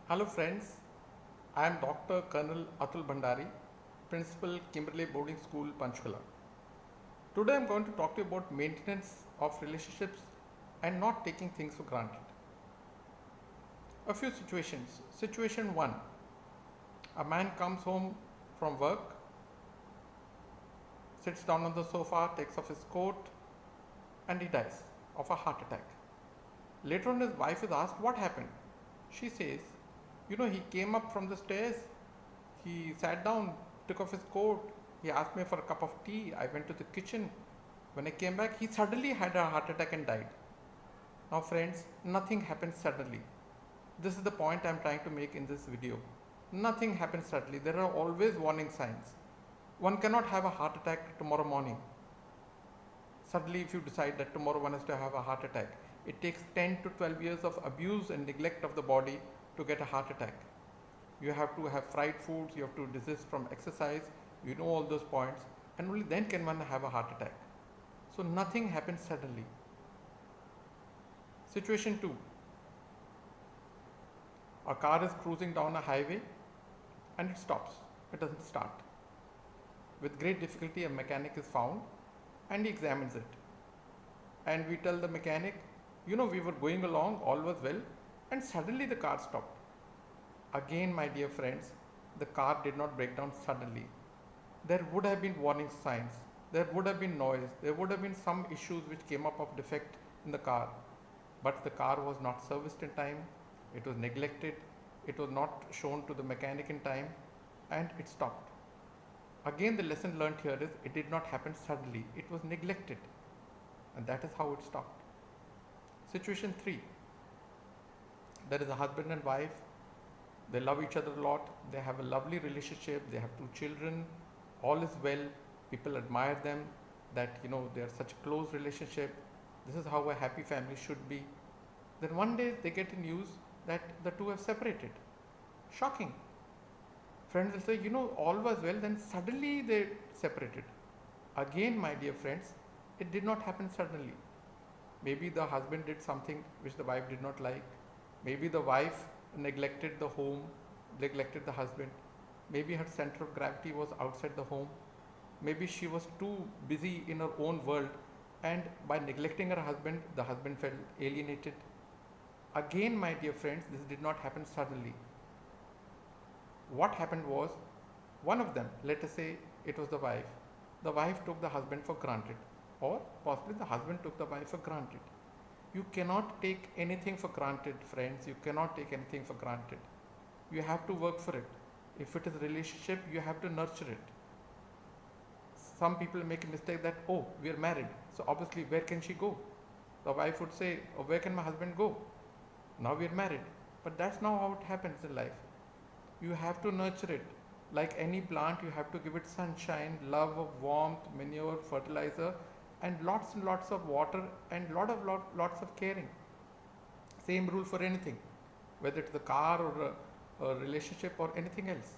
Hello friends, I am Dr. Colonel Atul Bhandari, Principal Kimberley Boarding School, Panchkula. Today I am going to talk to you about maintenance of relationships and not taking things for granted. A few situations. Situation 1. A man comes home from work, sits down on the sofa, takes off his coat, and he dies of a heart attack. Later on his wife is asked what happened. She says, he came up from the stairs, he sat down, took off his coat, he asked me for a cup of tea, I went to the kitchen. When I came back, he suddenly had a heart attack and died. Now friends, nothing happens suddenly. This is the point I am trying to make in this video. Nothing happens suddenly. There are always warning signs. One cannot have a heart attack tomorrow morning. Suddenly if you decide that tomorrow one has to have a heart attack, it takes 10 to 12 years of abuse and neglect of the body to get a heart attack. You have to have fried foods, you have to desist from exercise, you know all those points, and only then can one have a heart attack. So nothing happens suddenly. Situation 2. A car is cruising down a highway and it stops. It doesn't start. With great difficulty a mechanic is found and he examines it. And we tell the mechanic, we were going along, all was well, and suddenly the car stopped. Again, my dear friends, the car did not break down suddenly. There would have been warning signs, there would have been noise, there would have been some issues which came up of defect in the car. But the car was not serviced in time, it was neglected, it was not shown to the mechanic in time, and it stopped. Again, the lesson learnt here is it did not happen suddenly, it was neglected, and that is how it stopped. Situation 3. There is a husband and wife, they love each other a lot, they have a lovely relationship, they have 2 children, all is well, people admire them, that they are such a close relationship, this is how a happy family should be. Then one day they get news that the two have separated. Shocking. Friends will say, all was well, then suddenly they separated. Again, my dear friends, it did not happen suddenly. Maybe the husband did something which the wife did not like. Maybe the wife neglected the home, neglected the husband. Maybe her center of gravity was outside the home. Maybe she was too busy in her own world, and by neglecting her husband, the husband felt alienated. Again, my dear friends, this did not happen suddenly. What happened was, one of them, let us say it was the wife took the husband for granted, or possibly the husband took the wife for granted. You cannot take anything for granted, friends. You cannot take anything for granted. You have to work for it. If it is a relationship, you have to nurture it. Some people make a mistake that, we are married, so obviously where can she go? The wife would say, where can my husband go? Now we are married. But that's not how it happens in life. You have to nurture it. Like any plant, you have to give it sunshine, love, warmth, manure, fertilizer, and lots of water, and lots of caring. Same rule for anything, whether it's a car or a relationship or anything else.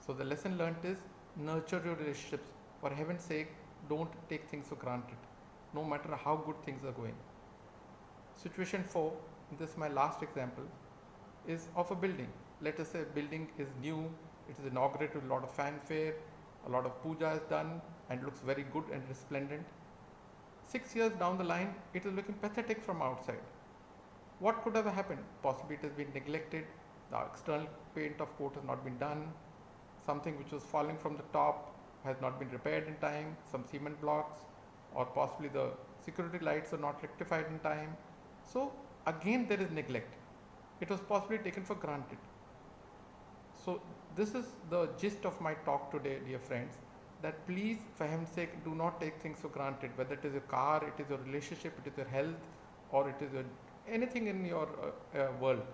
So the lesson learnt is nurture your relationships. For heaven's sake, don't take things for granted, no matter how good things are going. Situation 4, this is my last example, is of a building. Let us say a building is new, it is inaugurated with a lot of fanfare, a lot of puja is done, and looks very good and resplendent. 6 years down the line, it is looking pathetic from outside. What could have happened? Possibly it has been neglected, the external paint of coat has not been done, something which was falling from the top has not been repaired in time, some cement blocks, or possibly the security lights are not rectified in time. So again there is neglect. It was possibly taken for granted. So this is the gist of my talk today, dear friends, that please, for heaven's sake, do not take things for granted, whether it is your car, it is your relationship, it is your health, or it is anything in your world.